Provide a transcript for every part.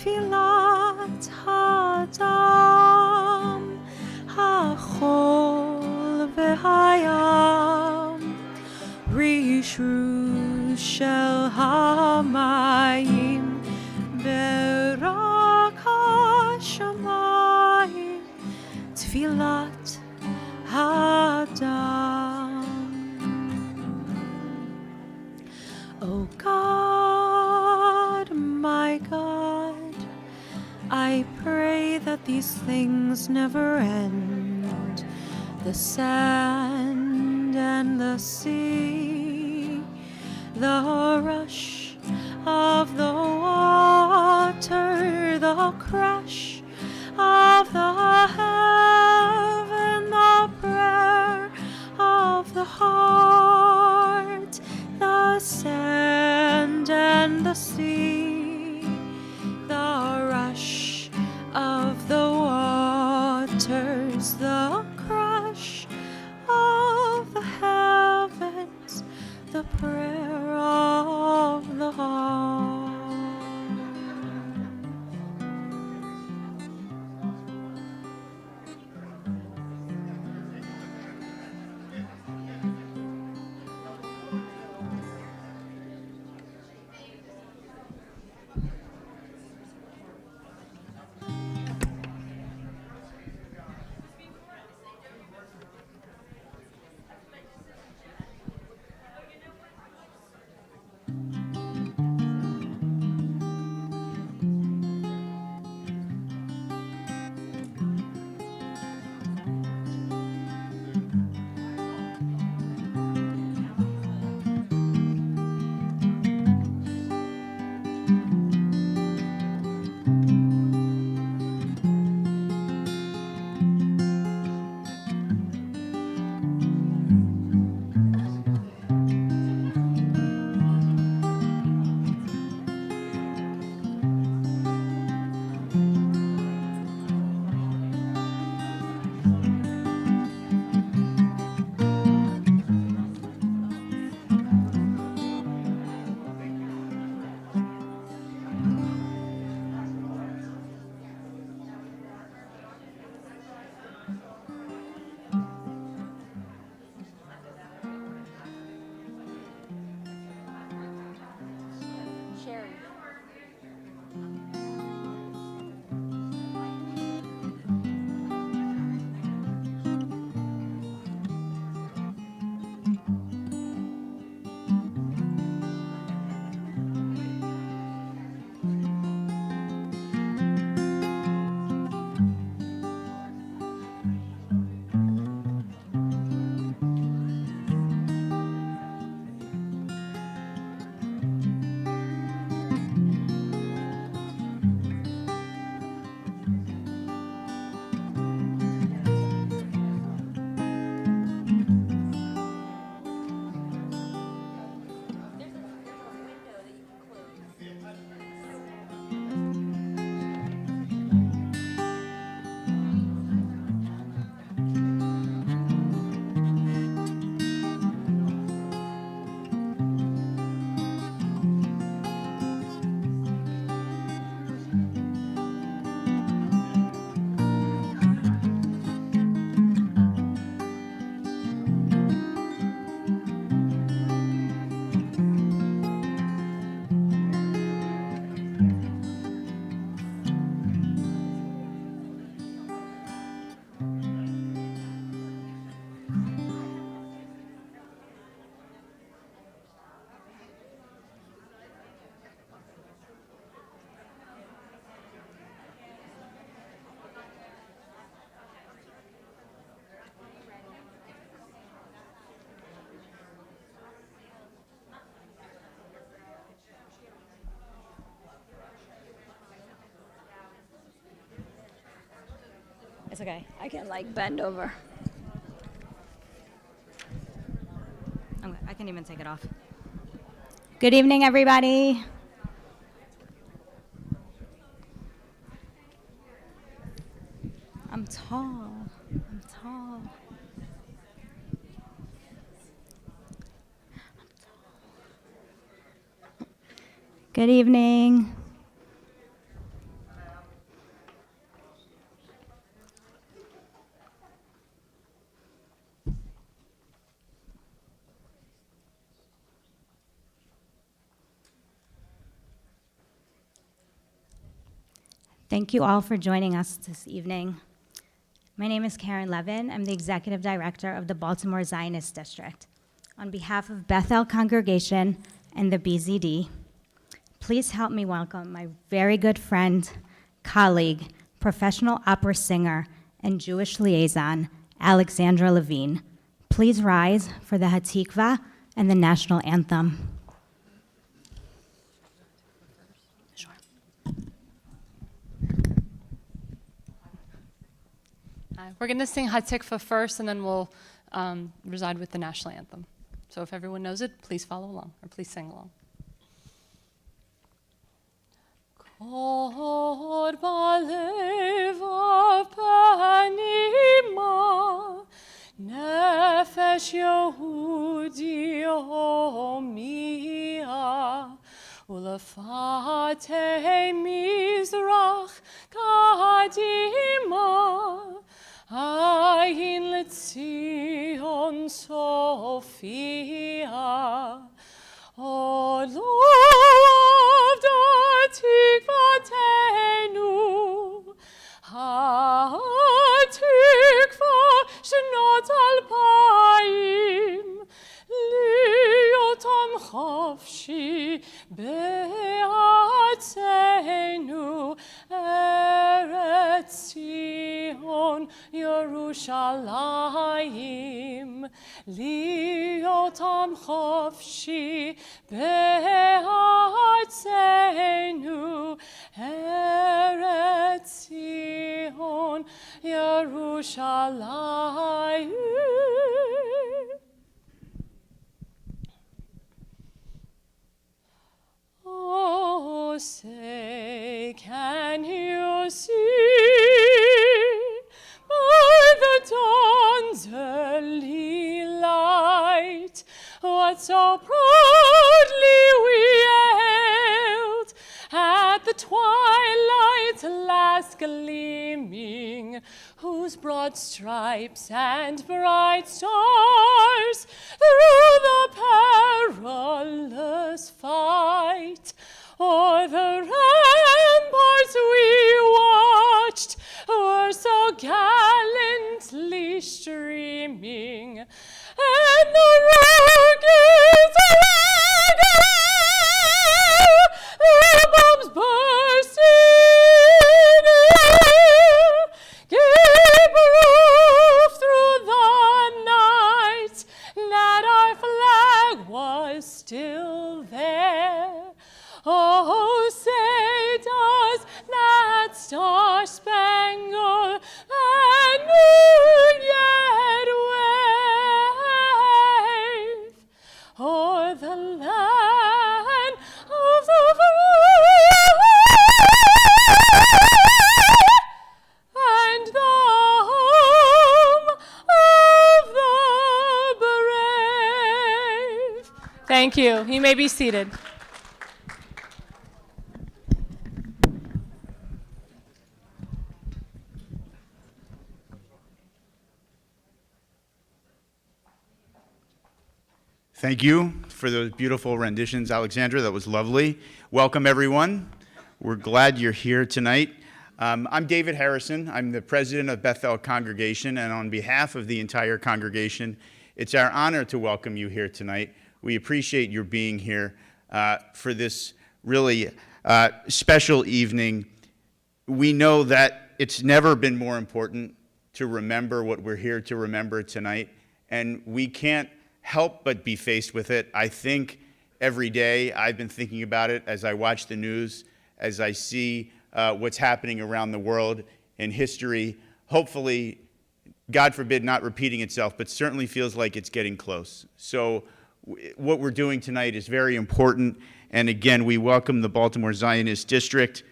תפילת האדם, החול והים, רשרוש של המים, ברק השמיים, תפילת האדם. Oh God, my God, I pray that these things never end. The sand and the sea, the rush of the water, the crash of the heaven, the prayer of the heart, the sand and the sea, the rush of the waters, the crash of the heavens, the prayer of the heart. It's okay. I can bend over. I can even take it off. Good evening, everybody. I'm tall. Good evening. Thank you all for joining us this evening. My name is Karen Levin. I'm the Executive Director of the Baltimore Zionist District. On behalf of Bethel Congregation and the BZD, please help me welcome my very good friend, colleague, professional opera singer, and Jewish liaison, Alexandra Levine. Please rise for the Hatikvah and the national anthem. Sure. We're going to sing Hatikvah first, and then we'll reside with the national anthem. So if everyone knows it, please follow along, or please sing along. Kod balevav panima, nefesh Yehudi homia, ulafate mizrach kadima, ayin letzion Sophia. O Lord, Hatikvatenu, Hatikva shnot alpayim, liotam chafshi be'atzenu, Eretz Zion Yerushalayim, liotam chafshi be'atzenu, Eretz Zion Yerushalayim. Oh, say, can you see by the dawn's early light what so proudly we hailed at the twilight's last gleaming, whose broad stripes and bright stars through the perilous fight o'er the ramparts we watched were so gallantly streaming, and the rockets the bombs bursting air gave proof through the night that our flag was still there. Oh, say does that star-spangled banner yet wave o'er the land of the free and the home of the brave? Thank you. You may be seated. Thank you for those beautiful renditions, Alexandra. That was lovely. Welcome, everyone. We're glad you're here tonight. I'm David Harrison. I'm the president of Bethel Congregation, and on behalf of the entire congregation, it's our honor to welcome you here tonight. We appreciate your being here for this really special evening. We know that it's never been more important to remember what we're here to remember tonight, and we can't help but be faced with it. I think every day I've been thinking about it as I watch the news, as I see what's happening around the world in history. Hopefully, God forbid, not repeating itself, but certainly feels like it's getting close. So what we're doing tonight is very important. And again, we welcome the Baltimore Zionist District,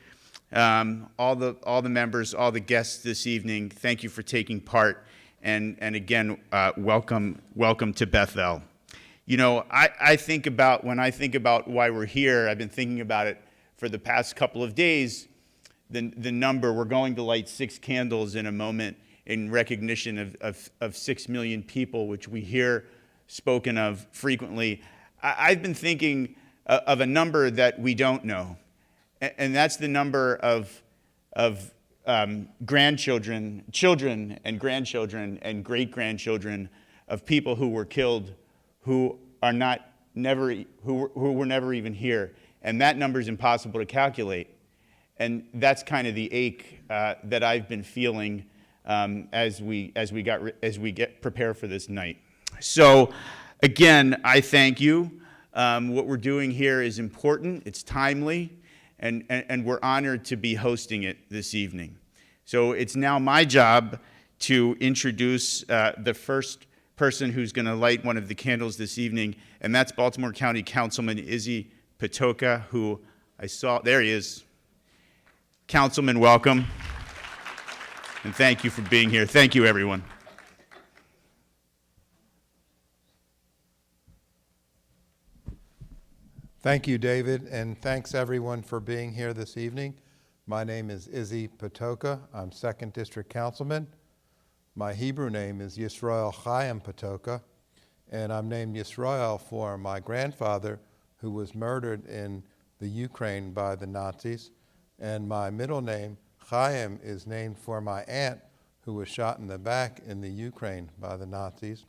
all the members, all the guests this evening. Thank you for taking part. And again, welcome to Bethel. You know, when I think about why we're here, I've been thinking about it for the past couple of days. The number, we're going to light 6 candles in a moment in recognition of 6 million people, which we hear spoken of frequently. I've been thinking of a number that we don't know, and that's the number of of grandchildren, children and grandchildren and great-grandchildren of people who were killed who are not never who were never even here, and that number is impossible to calculate. And that's kind of the ache that I've been feeling as we get prepared for this night. So, again, I thank you. What we're doing here is important. It's timely, and we're honored to be hosting it this evening. So it's now my job to introduce the first person who's going to light one of the candles this evening, and that's Baltimore County Councilman Izzy Patoka, who I saw. There he is. Councilman, welcome. And thank you for being here. Thank you, everyone. Thank you, David, and thanks everyone for being here this evening. My name is Izzy Patoka. I'm 2nd District Councilman. My Hebrew name is Yisrael Chaim Patoka, and I'm named Yisrael for my grandfather who was murdered in the Ukraine by the Nazis, and my middle name, Chaim, is named for my aunt who was shot in the back in the Ukraine by the Nazis.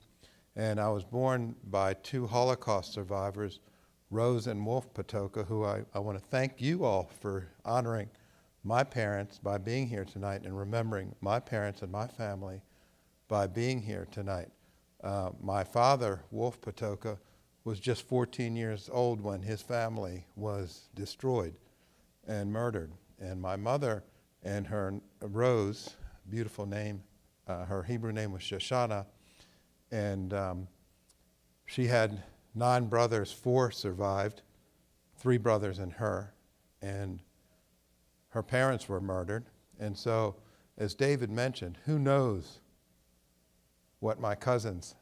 And I was born by 2 Holocaust survivors, Rose and Wolf Patoka, who I want to thank you all for honoring my parents by being here tonight and remembering my parents and my family by being here tonight. My father, Wolf Patoka, was just 14 years old when his family was destroyed and murdered. And my mother and her Rose, beautiful name, her Hebrew name was Shoshana, and she had 9 brothers, 4 survived, 3 brothers and her, and her parents were murdered. And so, as David mentioned, who knows what my cousins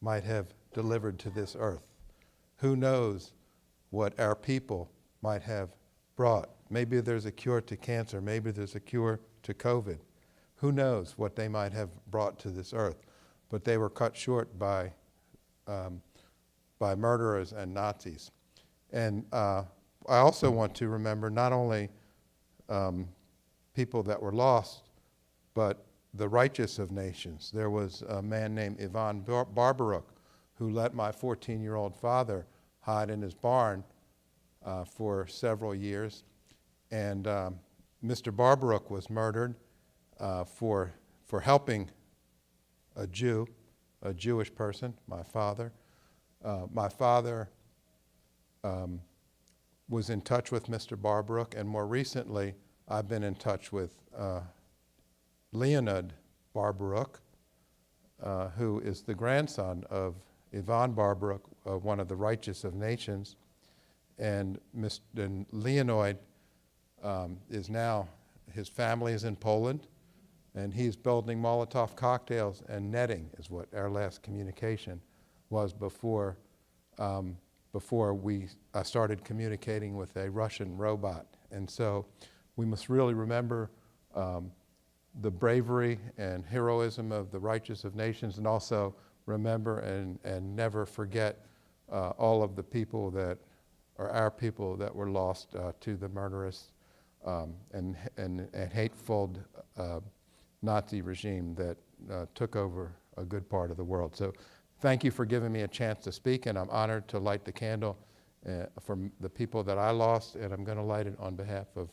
might have delivered to this earth? Who knows what our people might have brought? Maybe there's a cure to cancer. Maybe there's a cure to COVID. Who knows what they might have brought to this earth? But they were cut short by murderers and Nazis. And I also want to remember not only people that were lost, but the righteous of nations. There was a man named Ivan Barbaruk who let my 14-year-old father hide in his barn for several years. And Mr. Barbaruk was murdered for helping a Jew, a Jewish person, my father. My father was in touch with Mr. Barbaruk, and more recently, I've been in touch with Leonid Barbaruk, who is the grandson of Ivan Barbaruk, one of the righteous of nations. And Leonid is now, his family is in Poland, and he's building Molotov cocktails and netting is what our last communication was before I started communicating with a Russian robot. And so we must really remember the bravery and heroism of the righteous of nations, and also remember and never forget all of the people that are our people that were lost to the murderous and hateful Nazi regime that took over a good part of the world. So thank you for giving me a chance to speak, and I'm honored to light the candle for the people that I lost, and I'm going to light it on behalf of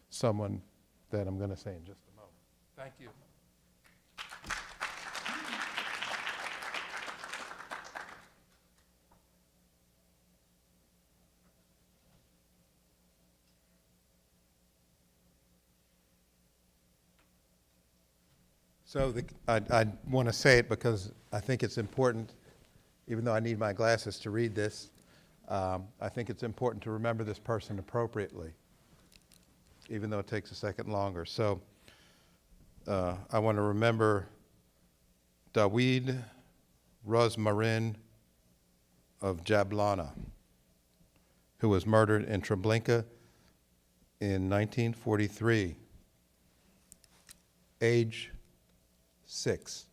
someone that I'm going to say in just a moment. Thank you. So I want to say it because I think it's important, even though I need my glasses to read this, I think it's important to remember this person appropriately, even though it takes a second longer. So I want to remember Dawid Rozmarin of Jablana, who was murdered in Treblinka in 1943, age 6.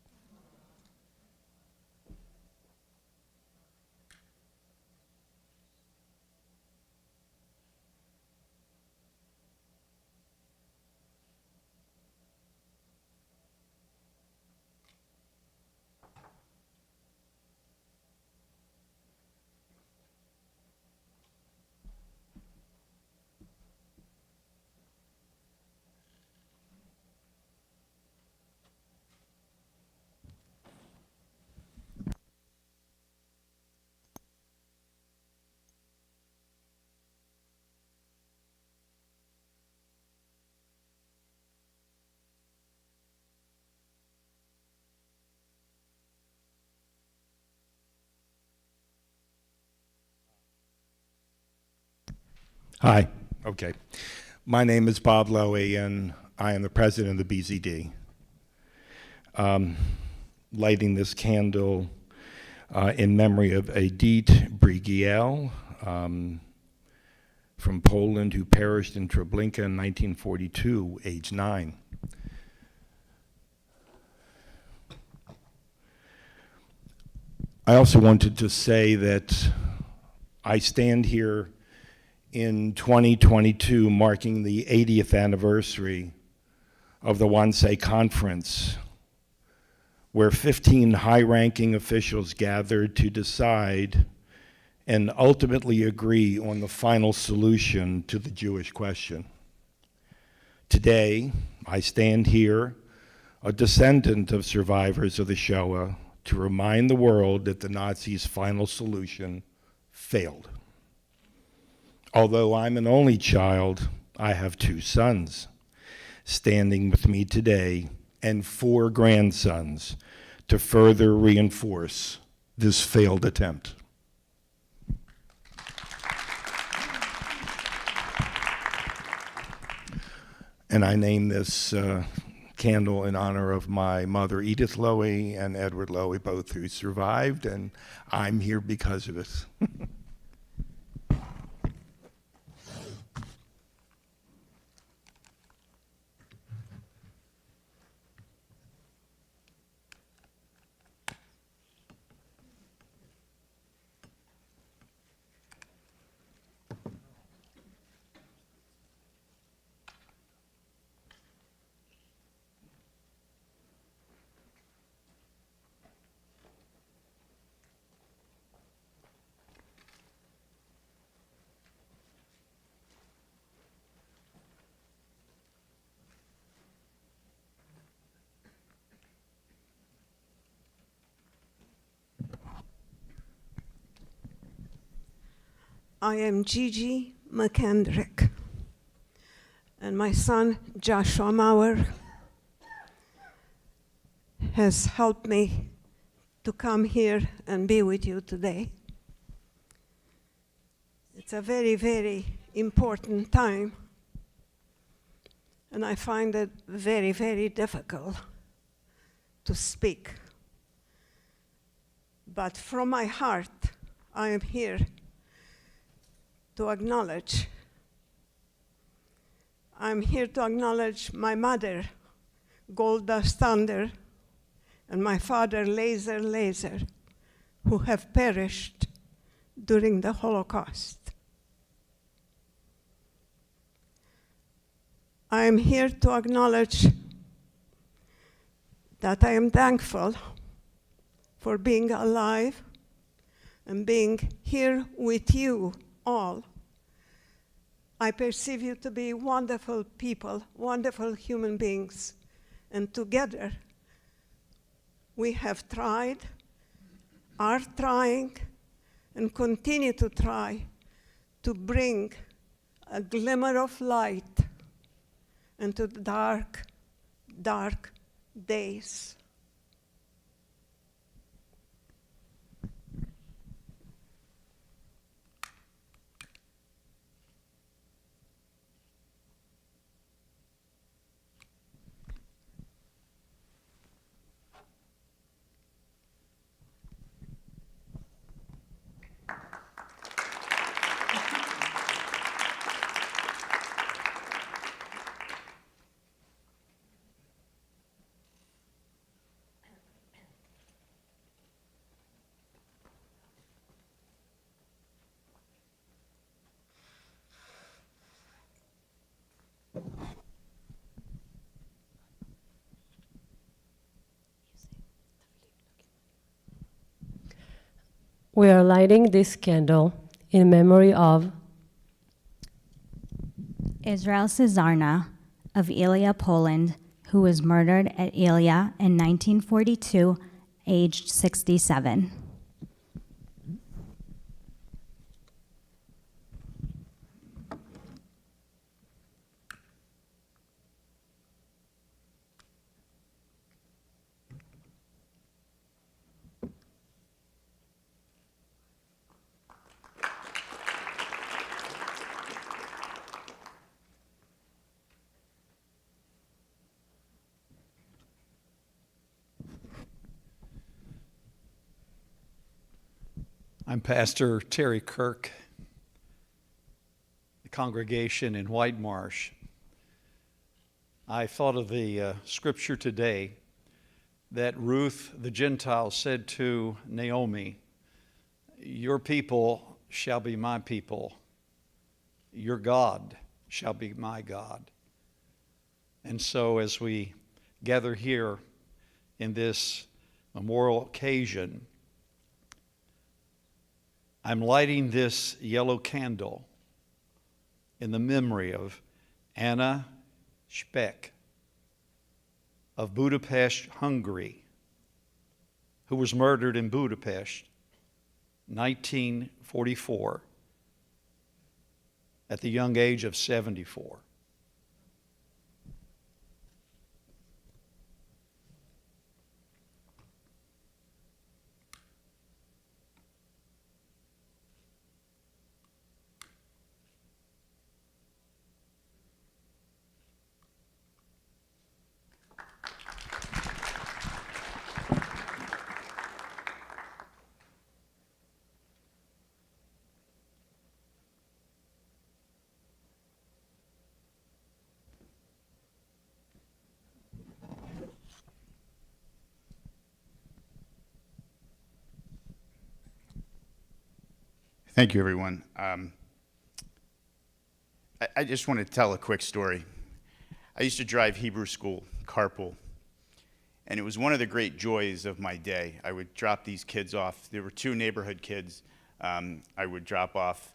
Hi. Okay. My name is Bob Lowy, and I am the president of the BZD. Lighting this candle in memory of Edith Brigiel from Poland, who perished in Treblinka in 1942, age 9. I also wanted to say that I stand here in 2022, marking the 80th anniversary of the Wannsee Conference, where 15 high-ranking officials gathered to decide and ultimately agree on the final solution to the Jewish question. Today, I stand here, a descendant of survivors of the Shoah, to remind the world that the Nazis' final solution failed. Although I'm an only child, I have 2 sons standing with me today and 4 grandsons to further reinforce this failed attempt. And I name this candle in honor of my mother, Edith Lowy, and Edward Lowy, both who survived, and I'm here because of it. I am Gigi McKendrick, and my son Joshua Mauer has helped me to come here and be with you today. It's a very, very important time, and I find it very, very difficult to speak. But from my heart, I am here to acknowledge. I'm here to acknowledge my mother, Golda Stander, and my father, Laser, who have perished during the Holocaust. I am here to acknowledge that I am thankful for being alive and being here with you all. I perceive you to be wonderful people, wonderful human beings, and together we have tried, are trying, and continue to try to bring a glimmer of light into the dark, dark days. We are lighting this candle in memory of Israel Cesarna of Elia, Poland, who was murdered at Elia in 1942, aged 67. I'm Pastor Terry Kirk, the congregation in White Marsh. I thought of the scripture today that Ruth the Gentile said to Naomi, "Your people shall be my people, your God shall be my God." And so as we gather here in this memorial occasion, I'm lighting this yellow candle in the memory of Anna Speck of Budapest, Hungary, who was murdered in Budapest, 1944, at the young age of 74. Thank you, everyone. I just want to tell a quick story. I used to drive Hebrew school, carpool, and it was one of the great joys of my day. I would drop these kids off. There were two neighborhood kids I would drop off.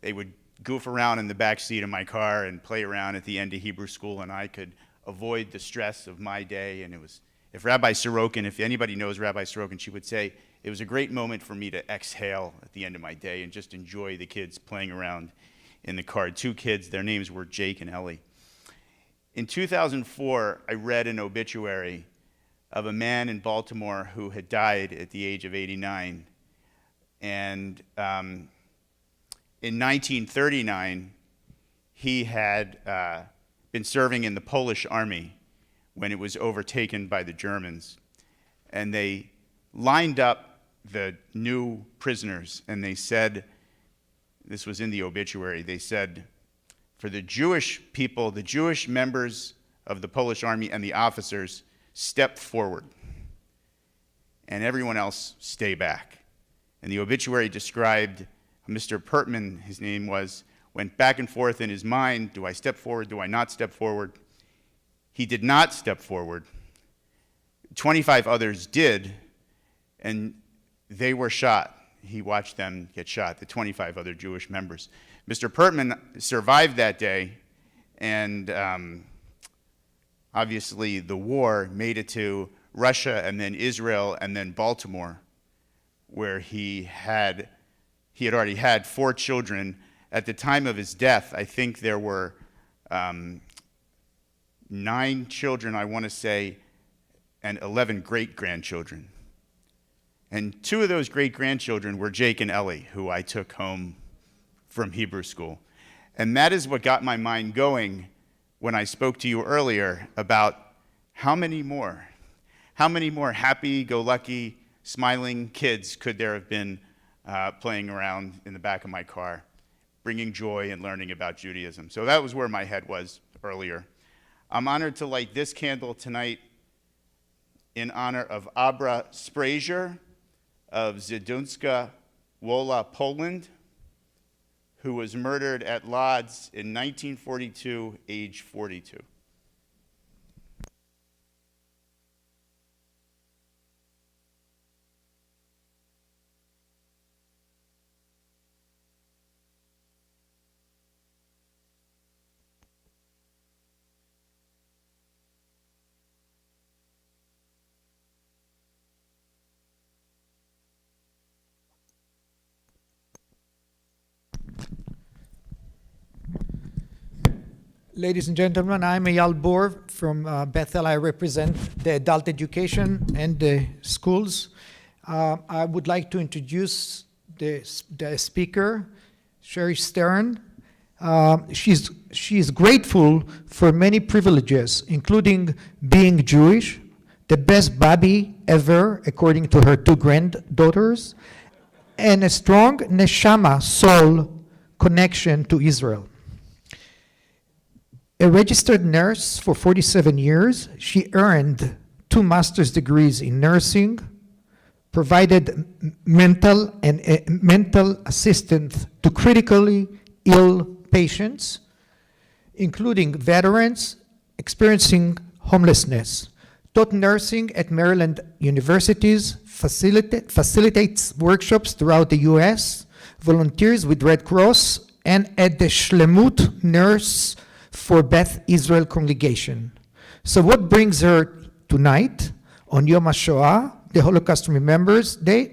They would goof around in the back seat of my car and play around at the end of Hebrew school, and I could avoid the stress of my day. And it was, if Rabbi Sorokin, if anybody knows Rabbi Sorokin, she would say, it was a great moment for me to exhale at the end of my day and just enjoy the kids playing around in the car. Two kids, their names were Jake and Ellie. In 2004, I read an obituary of a man in Baltimore who had died at the age of 89. And in 1939, he had been serving in the Polish army when it was overtaken by the Germans. And they lined up the new prisoners, and they said, this was in the obituary, they said, for the Jewish people, the Jewish members of the Polish army and the officers, step forward, and everyone else stay back. And the obituary described Mr. Pertman, his name was, went back and forth in his mind, do I step forward, do I not step forward? He did not step forward. 25 others did, and they were shot. He watched them get shot, the 25 other Jewish members. Mr. Pertman survived that day, and obviously the war made it to Russia and then Israel and then Baltimore, where he had already had 4 children. At the time of his death, I think there were 9 children, I want to say, and 11 great-grandchildren. And 2 of those great-grandchildren were Jake and Ellie, who I took home from Hebrew school. And that is what got my mind going when I spoke to you earlier about how many more happy-go-lucky, smiling kids could there have been playing around in the back of my car, bringing joy and learning about Judaism. So that was where my head was earlier. I'm honored to light this candle tonight in honor of Abra Sprazier of Zydunska Wola, Poland, who was murdered at Lodz in 1942, age 42. Ladies and gentlemen, I'm Eyal Bor from Bethel. I represent the adult education and the schools. I would like to introduce the speaker, Sherry Stern. She's grateful for many privileges, including being Jewish, the best baby ever, according to her 2 granddaughters, and a strong neshama, soul, connection to Israel. A registered nurse for 47 years, she earned 2 master's degrees in nursing, provided mental assistance to critically ill patients, including veterans experiencing homelessness, taught nursing at Maryland universities, facilitates workshops throughout the U.S., volunteers with Red Cross, and at the Shlemut Nurse for Beth Israel congregation. So what brings her tonight on Yom HaShoah, the Holocaust Remembrance Day,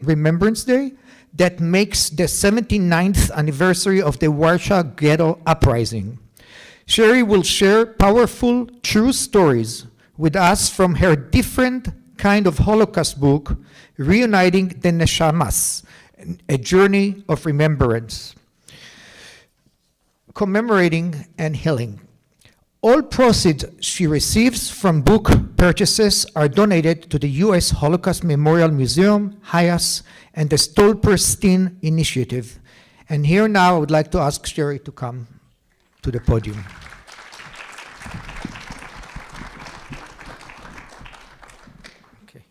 that makes the 79th anniversary of the Warsaw Ghetto Uprising? Sherry will share powerful, true stories with us from her different kind of Holocaust book, Reuniting the Neshamas, a journey of remembrance, commemorating and healing. All proceeds she receives from book purchases are donated to the U.S. Holocaust Memorial Museum, HIAS, and the Stolperstein Initiative. And here now I would like to ask Sherry to come to the podium. Okay.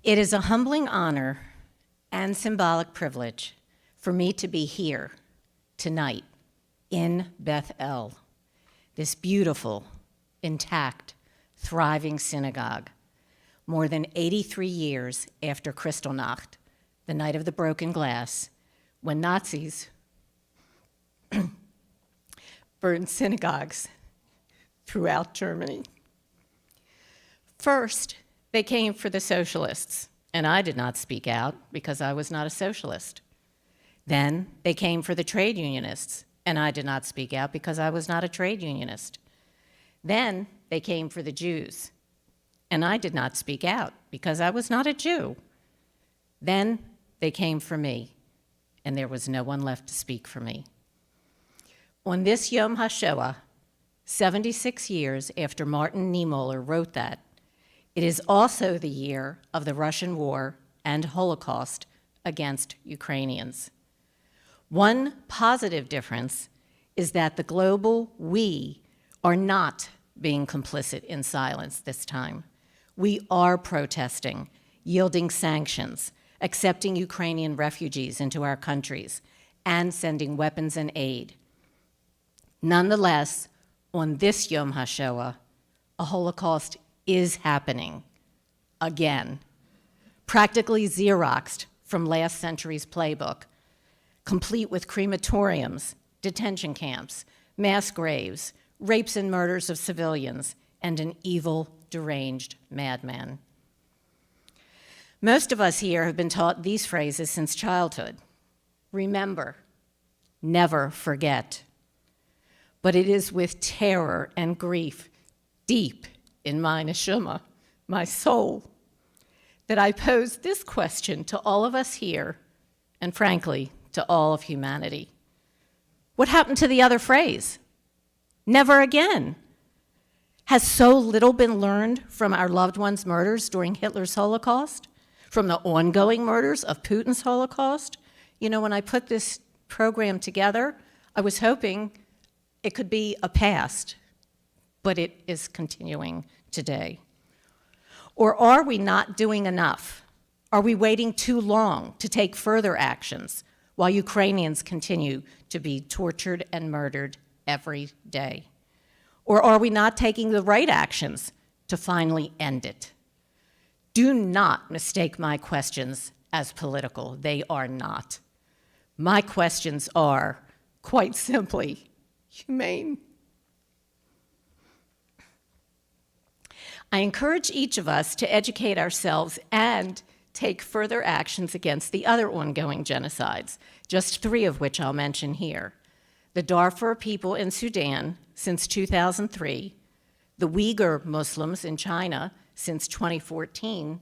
It is a humbling honor and symbolic privilege for me to be here tonight in Beth El, this beautiful, intact, thriving synagogue, more than 83 years after Kristallnacht, the night of the broken glass, when Nazis burned synagogues throughout Germany. First, they came for the socialists, and I did not speak out because I was not a socialist. Then they came for the trade unionists, and I did not speak out because I was not a trade unionist. Then they came for the Jews, and I did not speak out because I was not a Jew. Then they came for me, and there was no one left to speak for me. On this Yom HaShoah, 76 years after Martin Niemöller wrote that, it is also the year of the Russian war and Holocaust against Ukrainians. One positive difference is that the global we are not being complicit in silence this time. We are protesting, yielding sanctions, accepting Ukrainian refugees into our countries, and sending weapons and aid. Nonetheless, on this Yom HaShoah, a Holocaust is happening again, practically Xeroxed from last century's playbook, complete with crematoriums, detention camps, mass graves, rapes and murders of civilians, and an evil, deranged madman. Most of us here have been taught these phrases since childhood. Remember, never forget. But it is with terror and grief deep in my neshama, my soul, that I pose this question to all of us here, and frankly, to all of humanity. What happened to the other phrase? Never again. Has so little been learned from our loved ones' murders during Hitler's Holocaust? From the ongoing murders of Putin's Holocaust? You know, when I put this program together, I was hoping it could be a past, but it is continuing today. Or are we not doing enough? Are we waiting too long to take further actions while Ukrainians continue to be tortured and murdered every day? Or are we not taking the right actions to finally end it? Do not mistake my questions as political. They are not. My questions are, quite simply, humane. I encourage each of us to educate ourselves and take further actions against the other ongoing genocides, just 3 of which I'll mention here. The Darfur people in Sudan since 2003, the Uyghur Muslims in China since 2014,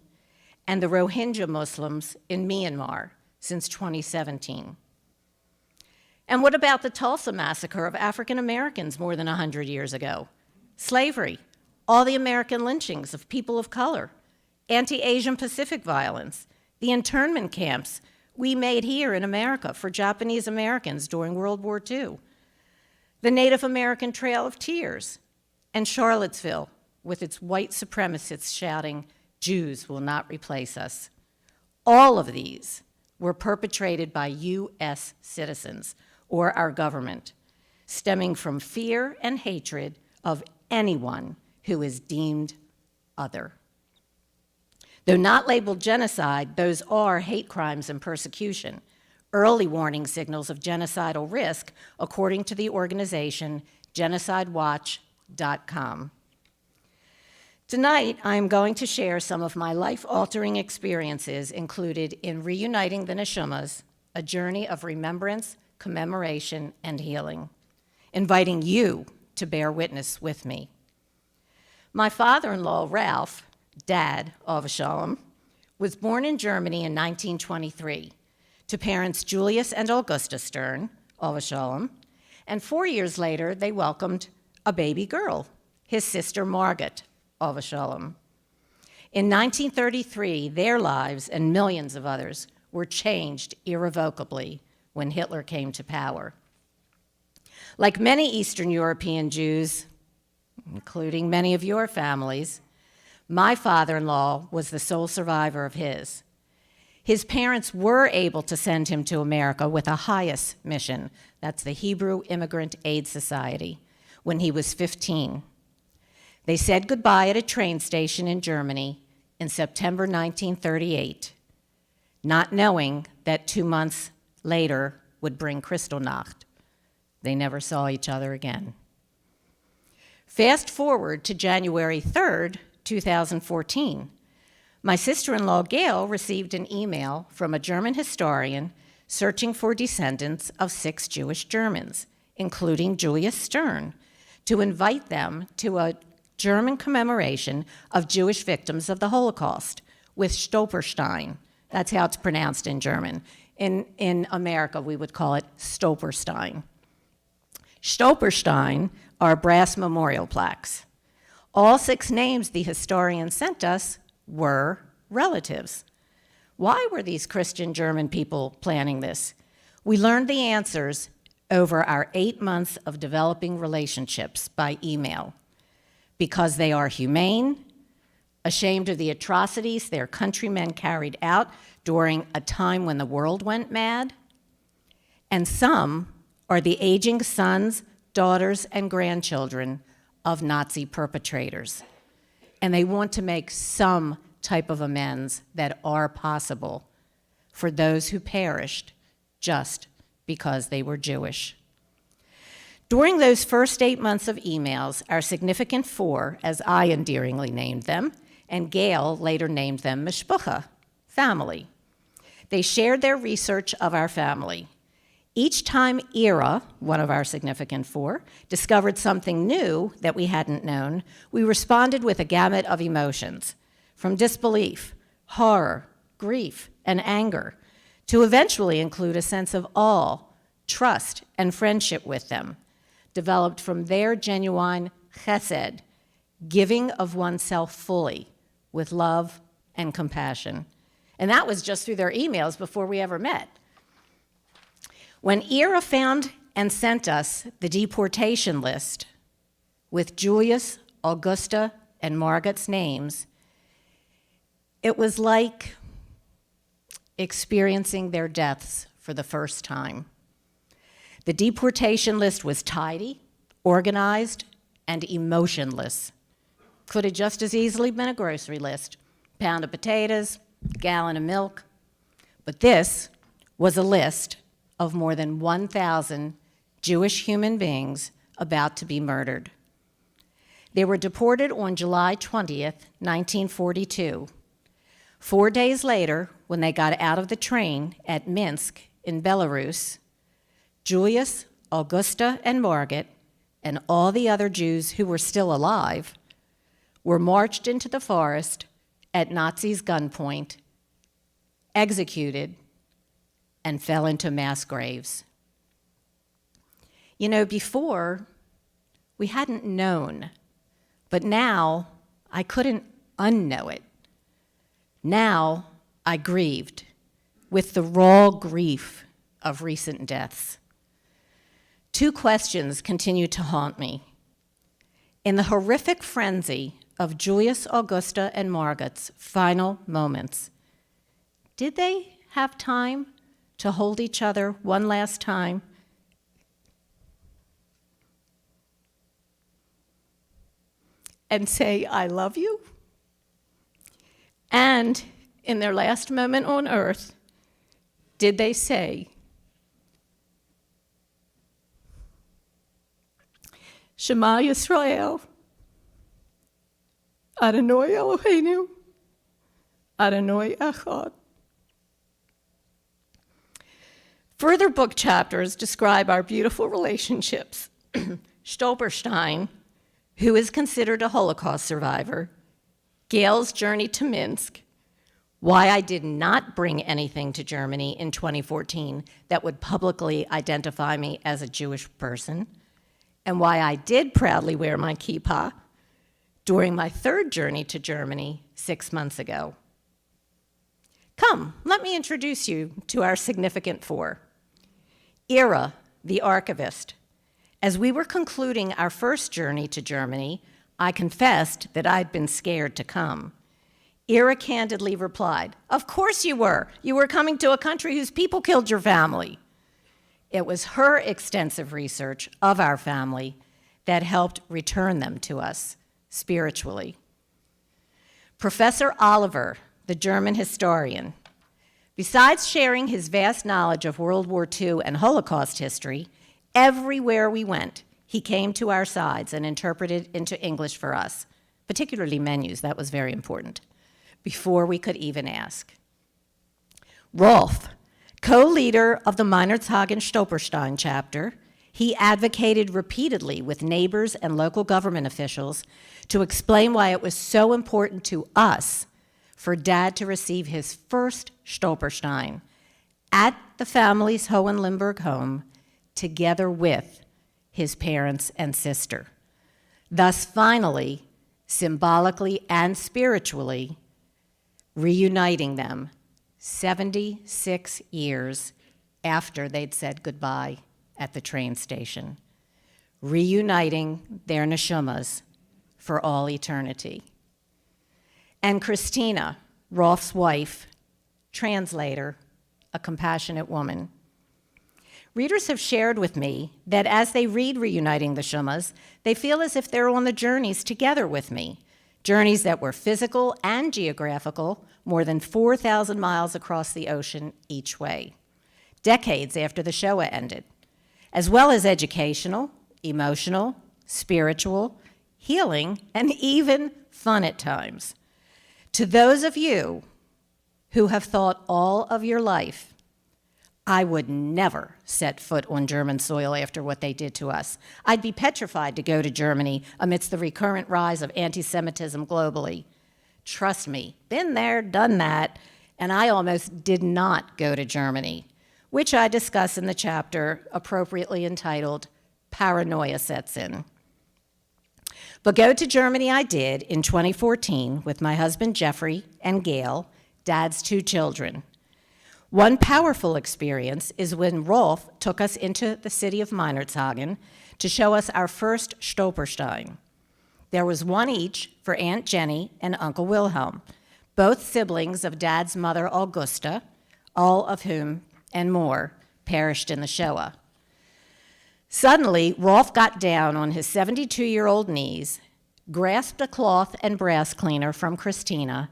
and the Rohingya Muslims in Myanmar since 2017. And what about the Tulsa massacre of African Americans more than 100 years ago? Slavery, all the American lynchings of people of color, anti-Asian Pacific violence, the internment camps we made here in America for Japanese Americans during World War II, the Native American Trail of Tears, and Charlottesville with its white supremacists shouting, "Jews will not replace us." All of these were perpetrated by U.S. citizens or our government, stemming from fear and hatred of anyone who is deemed other. Though not labeled genocide, those are hate crimes and persecution, early warning signals of genocidal risk, according to the organization genocidewatch.com. Tonight, I am going to share some of my life-altering experiences included in Reuniting the Neshumas, a journey of remembrance, commemoration, and healing, inviting you to bear witness with me. My father-in-law, Ralph, Dad, Ava Shalom, was born in Germany in 1923 to parents Julius and Augusta Stern, Ava Shalom, and 4 years later, they welcomed a baby girl, his sister Margaret, Ava Shalom. In 1933, their lives and millions of others were changed irrevocably when Hitler came to power. Like many Eastern European Jews, including many of your families, my father-in-law was the sole survivor of his. His parents were able to send him to America with a highest mission, that's the Hebrew Immigrant Aid Society, when he was 15. They said goodbye at a train station in Germany in September 1938, not knowing that 2 months later would bring Kristallnacht. They never saw each other again. Fast forward to January 3rd, 2014. My sister-in-law, Gail, received an email from a German historian searching for descendants of 6 Jewish Germans, including Julius Stern, to invite them to a German commemoration of Jewish victims of the Holocaust with Stolperstein. That's how it's pronounced in German. In America, we would call it Stolperstein. Stolperstein are brass memorial plaques. All 6 names the historian sent us were relatives. Why were these Christian German people planning this? We learned the answers over our 8 months of developing relationships by email. Because they are humane, ashamed of the atrocities their countrymen carried out during a time when the world went mad, and some are the aging sons, daughters, and grandchildren of Nazi perpetrators. And they want to make some type of amends that are possible for those who perished just because they were Jewish. During those first 8 months of emails, our significant 4, as I endearingly named them, and Gail later named them Mishpucha, family. They shared their research of our family. Each time Ira, one of our significant 4, discovered something new that we hadn't known, we responded with a gamut of emotions, from disbelief, horror, grief, and anger, to eventually include a sense of awe, trust, and friendship with them, developed from their genuine chesed, giving of oneself fully, with love and compassion. And that was just through their emails before we ever met. When Ira found and sent us the deportation list with Julius, Augusta, and Margaret's names, it was like experiencing their deaths for the first time. The deportation list was tidy, organized, and emotionless. Could have just as easily been a grocery list. Pound of potatoes, gallon of milk. But this was a list of more than 1,000 Jewish human beings about to be murdered. They were deported on July 20th, 1942. 4 days later, when they got out of the train at Minsk in Belarus, Julius, Augusta, and Margaret, and all the other Jews who were still alive, were marched into the forest at Nazis' gunpoint, executed, and fell into mass graves. You know, before, we hadn't known, but now I couldn't unknow it. Now I grieved with the raw grief of recent deaths. Two questions continue to haunt me. In the horrific frenzy of Julius, Augusta, and Margot's final moments, did they have time to hold each other one last time? And say, I love you? And in their last moment on earth, did they say, Shema Yisrael, Adonai Eloheinu, Adonai Echad. Further book chapters describe our beautiful relationships. Stolperstein, who is considered a Holocaust survivor, Gail's journey to Minsk, why I did not bring anything to Germany in 2014 that would publicly identify me as a Jewish person, and why I did proudly wear my kippah during my third journey to Germany 6 months ago. Come, let me introduce you to our significant four. Ira, the archivist. As we were concluding our first journey to Germany, I confessed that I'd been scared to come. Ira candidly replied, "Of course you were. You were coming to a country whose people killed your family." It was her extensive research of our family that helped return them to us spiritually. Professor Oliver, the German historian, besides sharing his vast knowledge of World War II and Holocaust history, everywhere we went, he came to our sides and interpreted into English for us, particularly menus, that was very important, before we could even ask. Rolf, co-leader of the Meinerzhagen Stolperstein chapter, he advocated repeatedly with neighbors and local government officials to explain why it was so important to us for Dad to receive his first Stolperstein at the family's Hohenlimburg home together with his parents and sister, thus finally, symbolically and spiritually, reuniting them 76 years after they'd said goodbye at the train station, reuniting their neshamas for all eternity. And Christina, Rolf's wife, translator, a compassionate woman. Readers have shared with me that as they read Reuniting the Shumas, they feel as if they're on the journeys together with me, journeys that were physical and geographical, more than 4,000 miles across the ocean each way, decades after the Shoah ended, as well as educational, emotional, spiritual, healing, and even fun at times. To those of you who have thought all of your life, I would never set foot on German soil after what they did to us. I'd be petrified to go to Germany amidst the recurrent rise of anti-Semitism globally. Trust me, been there, done that, and I almost did not go to Germany, which I discuss in the chapter appropriately entitled Paranoia Sets In. But go to Germany I did in 2014 with my husband Jeffrey and Gail, Dad's 2 children. One powerful experience is when Rolf took us into the city of Meinerzhagen to show us our first Stolperstein. There was one each for Aunt Jenny and Uncle Wilhelm, both siblings of Dad's mother Augusta, all of whom and more perished in the Shoah. Suddenly, Rolf got down on his 72-year-old knees, grasped a cloth and brass cleaner from Christina,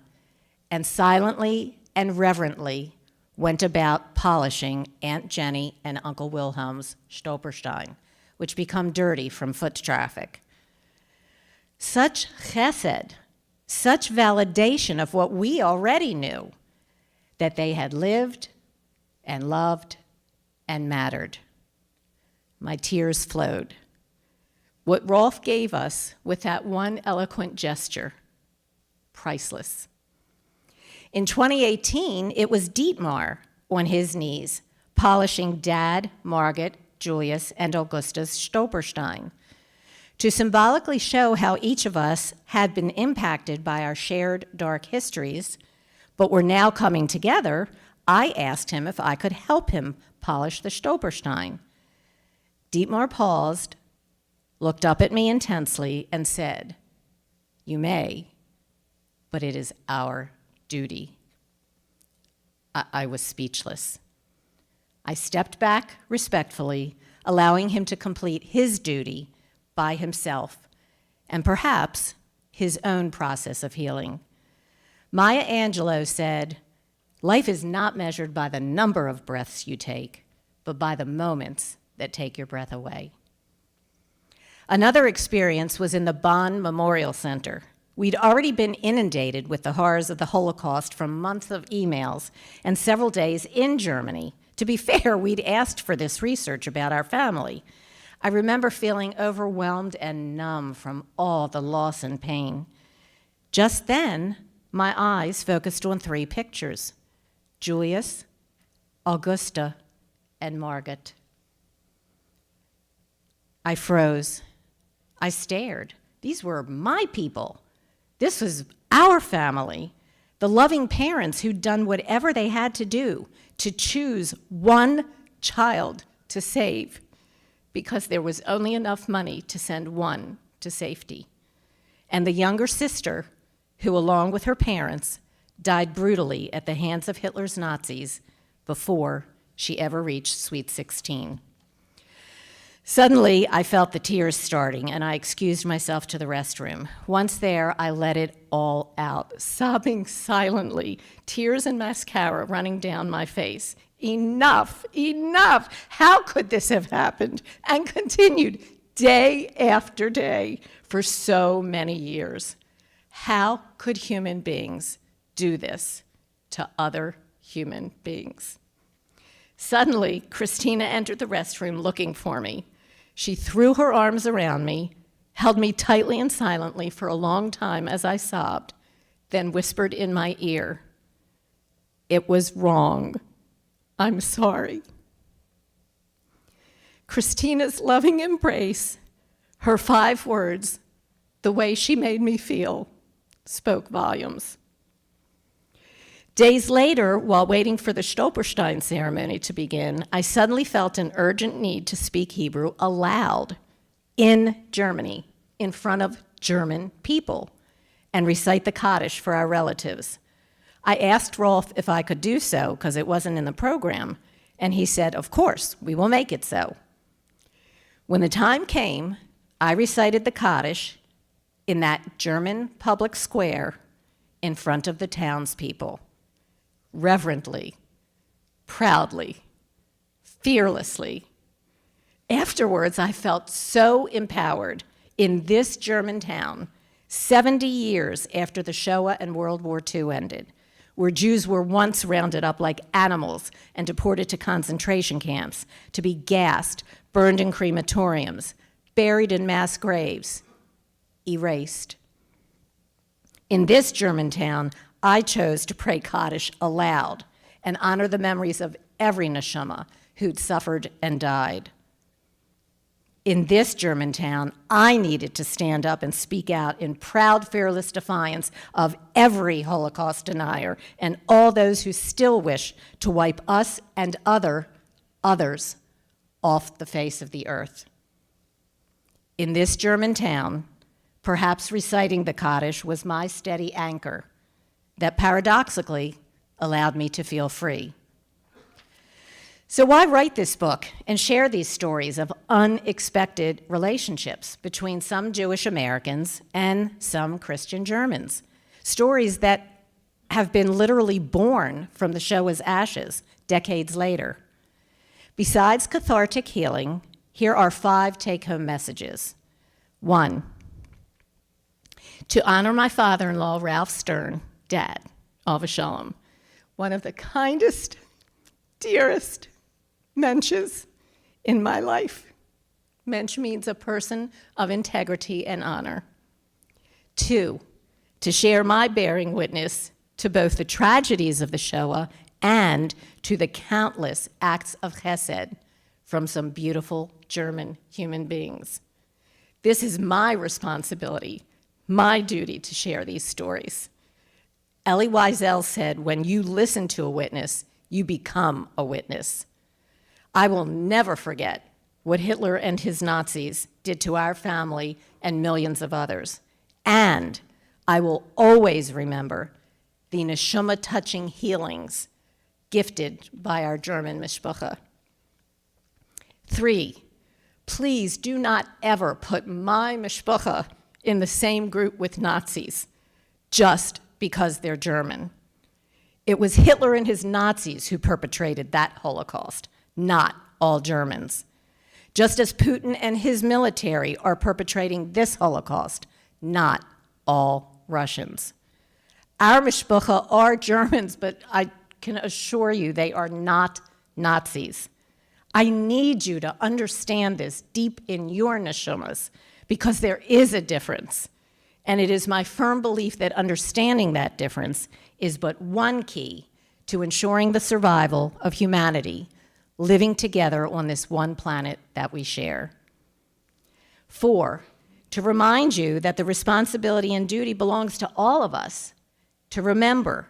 and silently and reverently went about polishing Aunt Jenny and Uncle Wilhelm's Stolperstein, which become dirty from foot traffic. Such chesed, such validation of what we already knew, that they had lived and loved and mattered. My tears flowed. What Rolf gave us with that one eloquent gesture, priceless. In 2018, it was Dietmar on his knees, polishing Dad, Margot, Julius, and Augusta Stolperstein. To symbolically show how each of us had been impacted by our shared dark histories, but were now coming together, I asked him if I could help him polish the Stolperstein. Dietmar paused, looked up at me intensely, and said, "You may, but it is our duty." I was speechless. I stepped back respectfully, allowing him to complete his duty by himself, and perhaps his own process of healing. Maya Angelou said, "Life is not measured by the number of breaths you take, but by the moments that take your breath away." Another experience was in the Bonn Memorial Center. We'd already been inundated with the horrors of the Holocaust from months of emails and several days in Germany. To be fair, we'd asked for this research about our family. I remember feeling overwhelmed and numb from all the loss and pain. Just then, my eyes focused on 3 pictures: Julius, Augusta, and Margit. I froze. I stared. These were my people. This was our family, the loving parents who'd done whatever they had to do to choose one child to save, because there was only enough money to send one to safety. And the younger sister, who, along with her parents, died brutally at the hands of Hitler's Nazis before she ever reached Sweet 16. Suddenly, I felt the tears starting, and I excused myself to the restroom. Once there, I let it all out, sobbing silently, tears and mascara running down my face. Enough, enough! How could this have happened? And continued day after day for so many years. How could human beings do this to other human beings? Suddenly, Christina entered the restroom looking for me. She threw her arms around me, held me tightly and silently for a long time as I sobbed, then whispered in my ear, "It was wrong. I'm sorry." Christina's loving embrace, her 5 words, the way she made me feel, spoke volumes. Days later, while waiting for the Stolperstein ceremony to begin, I suddenly felt an urgent need to speak Hebrew aloud in Germany, in front of German people, and recite the Kaddish for our relatives. I asked Rolf if I could do so, because it wasn't in the program, and he said, "Of course, we will make it so." When the time came, I recited the Kaddish in that German public square in front of the townspeople. Reverently, proudly, fearlessly. Afterwards, I felt so empowered in this German town, 70 years after the Shoah and World War II ended, where Jews were once rounded up like animals and deported to concentration camps, to be gassed, burned in crematoriums, buried in mass graves, erased. In this German town, I chose to pray Kaddish aloud and honor the memories of every neshama who'd suffered and died. In this German town, I needed to stand up and speak out in proud, fearless defiance of every Holocaust denier and all those who still wish to wipe us and others off the face of the earth. In this German town, perhaps reciting the Kaddish was my steady anchor that paradoxically allowed me to feel free. So why write this book and share these stories of unexpected relationships between some Jewish Americans and some Christian Germans? Stories that have been literally born from the Shoah's ashes decades later. Besides cathartic healing, here are 5 take-home messages. 1, to honor my father-in-law, Ralph Stern, Dad, Alva Shalom, one of the kindest, dearest mensches in my life. Mensch means a person of integrity and honor. 2, to share my bearing witness to both the tragedies of the Shoah and to the countless acts of chesed from some beautiful German human beings. This is my responsibility, my duty to share these stories. Elie Wiesel said, when you listen to a witness, you become a witness. I will never forget what Hitler and his Nazis did to our family and millions of others. And I will always remember the neshama-touching healings gifted by our German mishpacha. 3, please do not ever put my mishpacha in the same group with Nazis just because they're German. It was Hitler and his Nazis who perpetrated that Holocaust, not all Germans. Just as Putin and his military are perpetrating this Holocaust, not all Russians. Our mishpacha are Germans, but I can assure you they are not Nazis. I need you to understand this deep in your neshamas, because there is a difference. And it is my firm belief that understanding that difference is but one key to ensuring the survival of humanity living together on this one planet that we share. 4, to remind you that the responsibility and duty belongs to all of us to remember,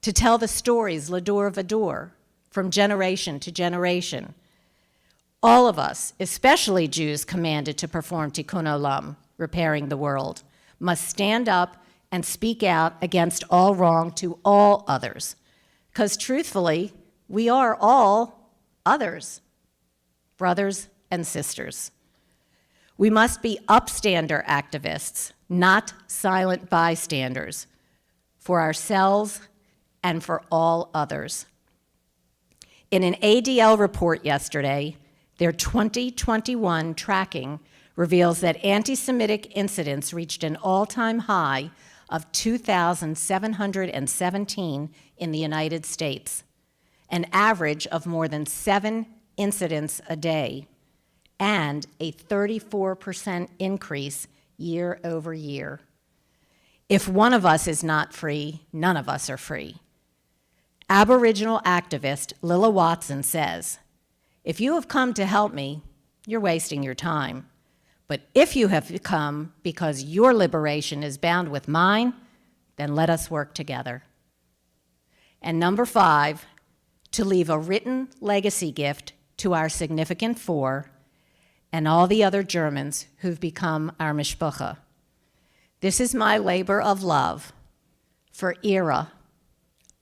to tell the stories l'dor v'dor, from generation to generation. All of us, especially Jews commanded to perform tikkun olam, repairing the world, must stand up and speak out against all wrong to all others. Because truthfully, we are all others, brothers and sisters. We must be upstander activists, not silent bystanders, for ourselves and for all others. In an ADL report yesterday, their 2021 tracking reveals that anti-Semitic incidents reached an all-time high of 2,717 in the United States, an average of more than 7 incidents a day, and a 34% increase year over year. If one of us is not free, none of us are free. Aboriginal activist Lilla Watson says, if you have come to help me, you're wasting your time. But if you have come because your liberation is bound with mine, then let us work together. And number 5, to leave a written legacy gift to our significant 4 and all the other Germans who've become our mishpacha. This is my labor of love for Ira,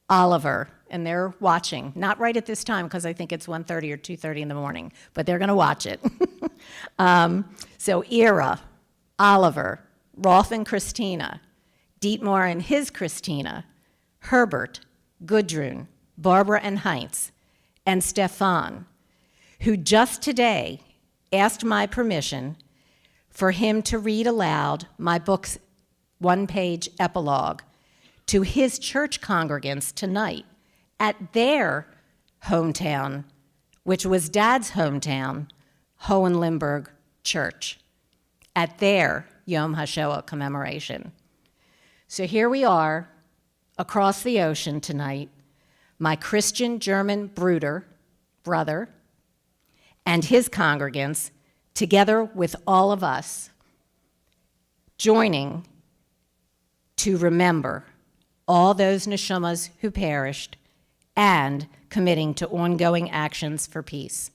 Oliver, and they're watching, not right at this time because I think it's 1:30 or 2:30 in the morning, but they're going to watch it. So Ira, Oliver, Rolf and Christina, Dietmar and his Christina, Herbert, Gudrun, Barbara and Heinz, and Stefan, who just today asked my permission for him to read aloud my book's one-page epilogue to his church congregants tonight at their hometown, which was Dad's hometown, Hohenlimburg Church, at their Yom Hashoah commemoration. So here we are, across the ocean tonight, my Christian German brother, and his congregants, together with all of us, joining to remember all those neshamas who perished and committing to ongoing actions for peace.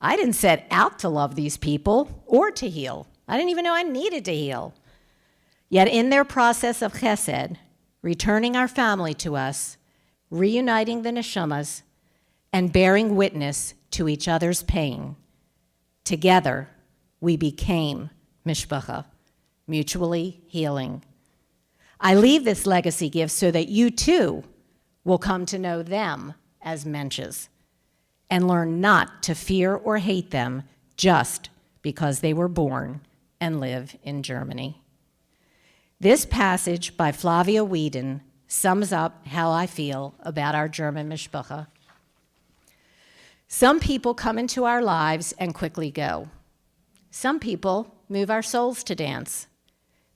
I didn't set out to love these people or to heal. I didn't even know I needed to heal. Yet in their process of chesed, returning our family to us, reuniting the neshamas, and bearing witness to each other's pain, together we became mishpacha, mutually healing. I leave this legacy gift so that you too will come to know them as mensches and learn not to fear or hate them just because they were born and live in Germany. This passage by Flavia Whedon sums up how I feel about our German mishpacha. Some people come into our lives and quickly go. Some people move our souls to dance.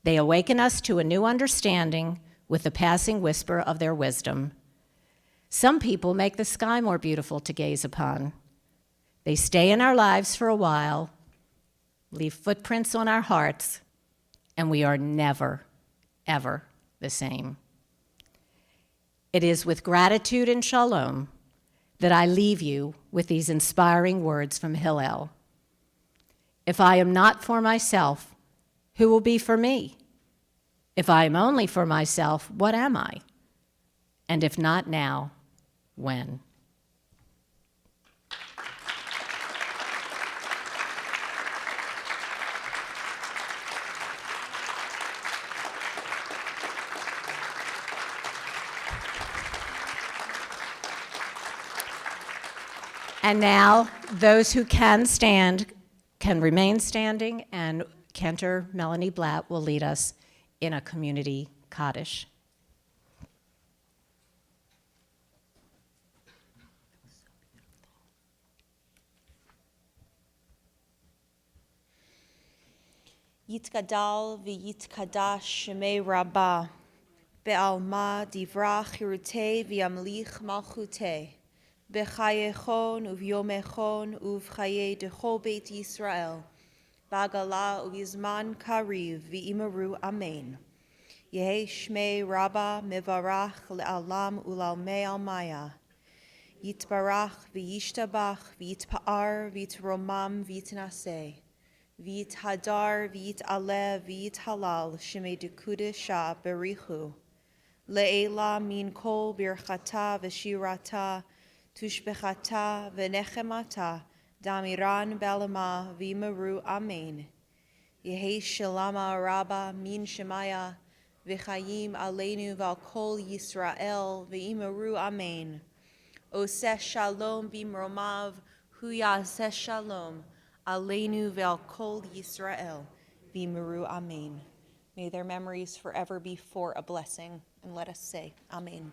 They awaken us to a new understanding with the passing whisper of their wisdom. Some people make the sky more beautiful to gaze upon. They stay in our lives for a while, leave footprints on our hearts, and we are never, ever the same. It is with gratitude and shalom that I leave you with these inspiring words from Hillel. If I am not for myself, who will be for me? If I am only for myself, what am I? And if not now, when? And now, those who can stand can remain standing, and Cantor Melanie Blatt will lead us in a community Kaddish. Yitgadal v'yitkadash shemei Rabbah, be'alma divra chirutei v'yamlich malchutei, b'chayechon uv'yomechon uv'chaye dechol beit Yisrael, b'agala uv'yizman kariv v'imaru amen. Yehi shmei Rabbah mevarach le'alam u'lalmei almaya. Yitbarach v'yishtabach v'yitpa'ar v'yitromam v'yitnaseh. V'yit hadar, v'yit aleh, v'yit halal, shemei dekude sha berichu. Le'ela min kol birchata v'shirata, tushbechata v'nechemata, damiran belama v'imaru amen. Yehi shalama rabba min shemaya, v'chayim aleinu v'al kol Yisrael, v'imaru amen. Oseh shalom bimromav, hu yaseh shalom. Aleinu ve'al kol Yisrael, v'miru amen. May their memories forever be for a blessing, and let us say amen.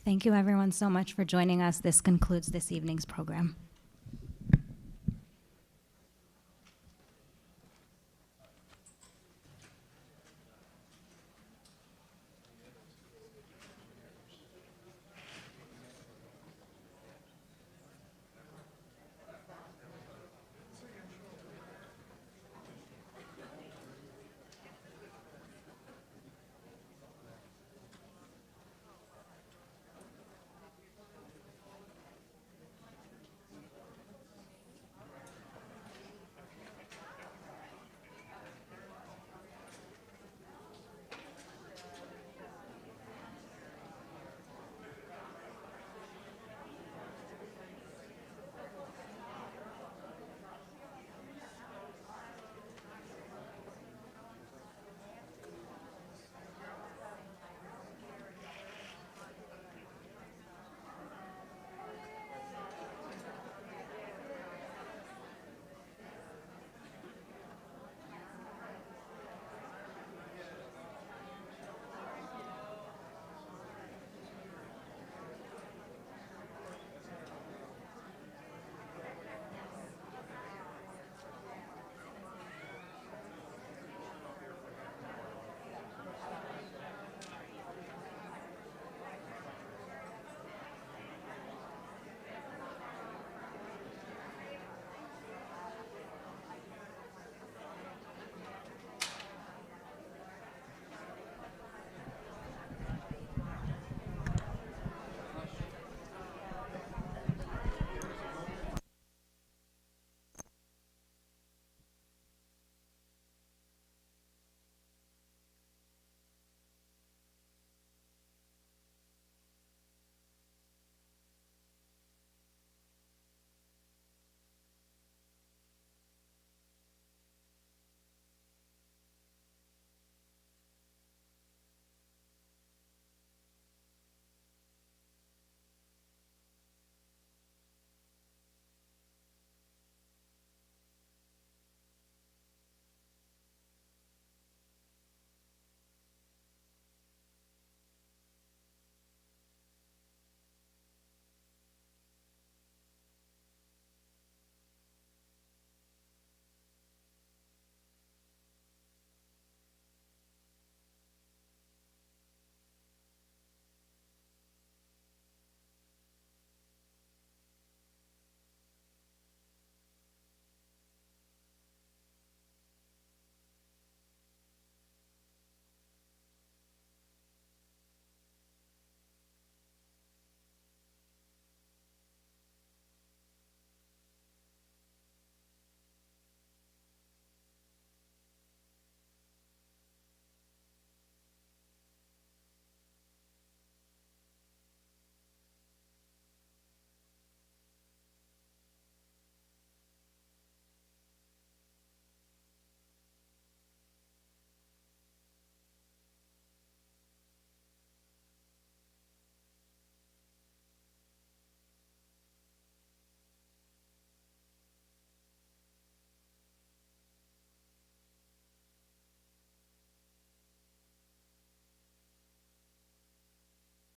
Thank you everyone so much for joining us. This concludes this evening's program.